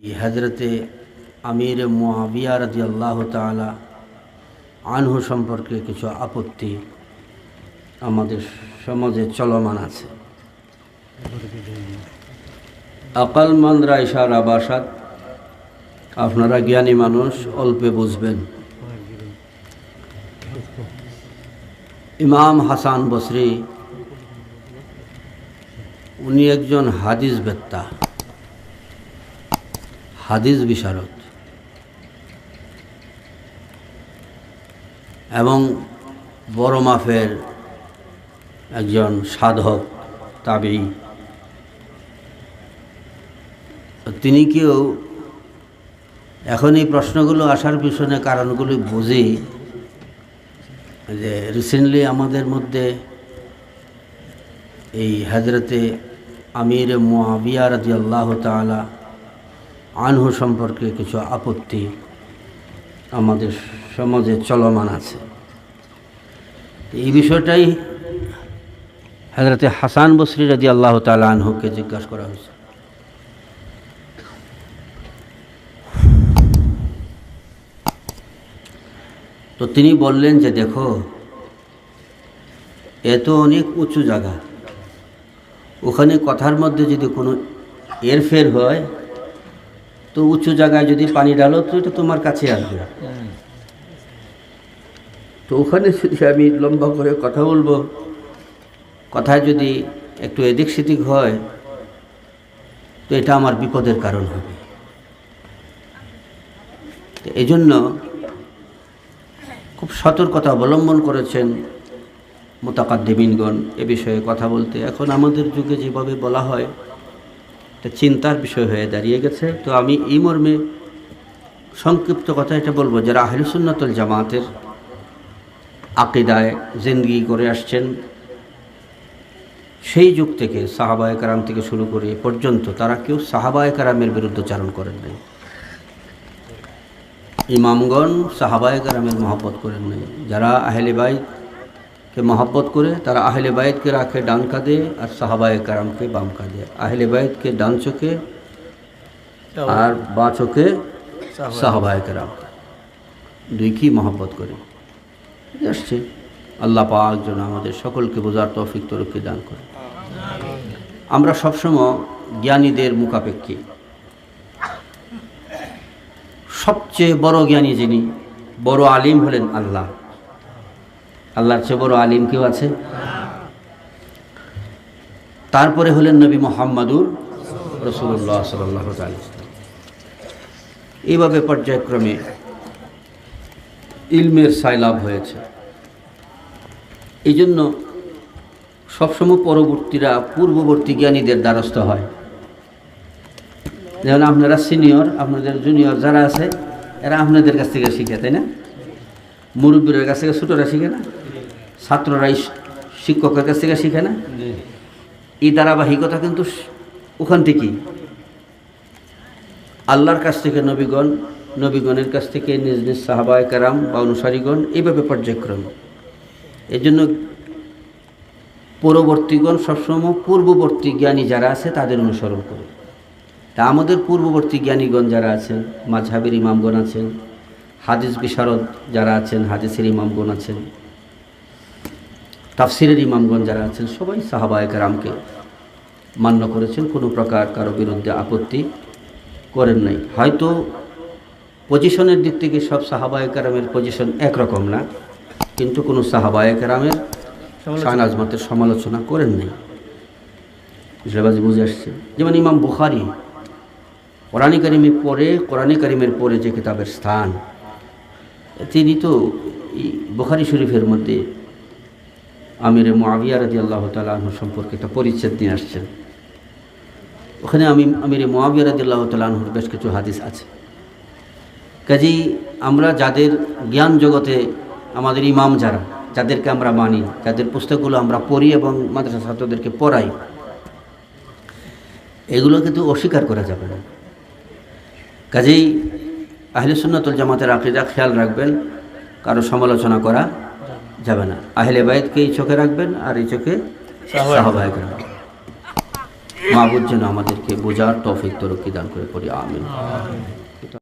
হযরতে আমির মুআবিয়া রাদিয়াল্লাহু তাআলা আনহু সম্পর্কে কিছু আপত্তি আমাদের সমাজে চলমান আছে। আকলমন্দরা ইশারা বাসাত, আপনারা জ্ঞানী মানুষ, অল্পে বুঝবেন। ইমাম হাসান বসরি উনি একজন হাদিস বেত্তা, হাদিস বিশারদ এবং বড় মাফের একজন সাধক তাবেঈ। তিনি কেউ এখন এই প্রশ্নগুলো আসার পিছনে কারণগুলি বুঝি যে রিসেন্টলি আমাদের মধ্যে এই হযরতে আমির মুআবিয়া রাদিয়াল্লাহু তাআলা আনহু সম্পর্কে কিছু আপত্তি আমাদের সমাজে চলমান আছে। এই বিষয়টাই হযরতে হাসান বসরি রাদিয়াল্লাহু তাআলা আনহুকে জিজ্ঞাসা করা হয়েছে। তো তিনি বললেন যে দেখো, এত অনেক উঁচু জায়গা, ওখানে কথার মধ্যে যদি কোনো এরফের হয় তো উঁচু জায়গায় যদি পানি ঢালো তো এটা তোমার কাছে আসবে। তো ওখানে যদি আমি লম্বা করে কথা বলবো, কথায় যদি একটু এদিক সেদিক হয় তো এটা আমার বিপদের কারণ হবে। এই জন্য খুব সতর্কতা অবলম্বন করেছেন মুতাকাদ্দিমিনগণ এ বিষয়ে কথা বলতে। এখন আমাদের যুগে যেভাবে বলা হয় এটা চিন্তার বিষয় হয়ে দাঁড়িয়ে গেছে। তো আমি এই মর্মে সংক্ষিপ্ত কথা এটা বলবো, যারা আহলে সুন্নাত ওয়াল জামাতের আকীদায় জিন্দেগি করে আসছেন সেই যুগ থেকে সাহাবায়ে কেরাম থেকে শুরু করে এ পর্যন্ত তারা কেউ সাহাবায়ে কেরামের বিরুদ্ধচারণ করেন নাই। ইমামগণ সাহাবায়ে কেরামের মহব্বত করেন নাই। যারা আহলে বাইতকে মহব্বত করে তারা আহলে বাইতকে রাখে ডান কাঁধে আর সাহাবায়ে কেরামকে বাম কাঁধে। আহলে বাইতকে ডান চোখে আর বাঁ চোখে সাহাবায়ে কেরাম, দুই কি মহব্বত করে আসছে। আল্লাহ পাক যেন আমাদের সকলকে বোঝার তৌফিক তরফি দান করে। আমরা সবসময় জ্ঞানীদের মুখাপেক্ষী। সবচেয়ে বড় জ্ঞানী যিনি, বড় আলিম হলেন আল্লাহ। আল্লাহর চেয়ে বড় আলিম কেউ আছে? তারপরে হলেন নবী মুহাম্মদুর রাসূলুল্লাহ সাল্লাল্লাহু আলাইহি ওয়াসাল্লাম। এইভাবে পর্যায়ক্রমে ইলমের সাইলাব হয়েছে। এই জন্য সবসময় পরবর্তীরা পূর্ববর্তী জ্ঞানীদের দ্বারস্থ হয়। যেমন আপনারা সিনিয়র, আপনাদের জুনিয়র যারা আছে এরা আপনাদের কাছ থেকে শিখে, তাই না? মুরব্বীর কাছ থেকে ছোটরা শিখে না? ছাত্ররাই শিক্ষকের কাছ থেকে শিখে না? এই ধারাবাহিকতা কিন্তু ওখান থেকেই আল্লাহর কাছ থেকে নবীগণ, নবীগণের কাছ থেকে নিজ নিজ সাহাবায়ে কেরাম বা অনুসারীগণ, এইভাবে পর্যায়ক্রমে। এই জন্য পরবর্তীগণ সবসময় পূর্ববর্তী জ্ঞানী যারা আছে তাদের অনুসরণ করে। তা আমাদের পূর্ববর্তী জ্ঞানীগণ যারা আছেন, মাযহাবের ইমামগণ আছেন, হাদিস বিশারদ যারা আছেন, হাদিসের ইমামগণ আছেন, তাফসিরের ইমামগণ যারা আছেন, সবাই সাহাবায়ে কেরামকে মান্য করেছেন, কোনো প্রকার কারো বিরুদ্ধে আপত্তি করেন নাই। হয়তো পজিশনের দিক থেকে সব সাহাবায়ে কেরামের পজিশন একরকম না, কিন্তু কোনো সাহাবায়ে কেরামের শান আজমতের সমালোচনা করেন নাই। বিষয়বাজি বুঝে আসছে। যেমন ইমাম বুখারী কোরআনে কারিমের পরে যে কিতাবের স্থান, তিনি তো বুখারী শরীফের মধ্যে আমির মুআবিয়া রাদিয়াল্লাহু তাআলা আনহু সম্পর্কে একটা পরিচ্ছেদ নিয়ে আসছেন। ওখানে আমির মুআবিয়া রাদিয়াল্লাহু তাআলা আনহুর বেশ কিছু হাদিস আছে। কাজেই আমরা যাদের জ্ঞান জগতে আমাদের ইমাম যারা, যাদেরকে আমরা মানি, যাদের পুস্তকগুলো আমরা পড়ি এবং মাদ্রাসা ছাত্রদেরকে পড়াই, এগুলো কিন্তু অস্বীকার করা যাবে না। কাজেই আহলে সুন্নাত ওয়াল জামাতের আকীদা খেয়াল রাখবেন, কারো সমালোচনা করা যাবে না। আহলে বাইতকে এই চোখে রাখবেন আর এই চোখে সাহাবায়ে কেরাম। মাহবুব যেন আমাদেরকে বোঝার তৌফিক তরক্কি দান করে করি, আমিন।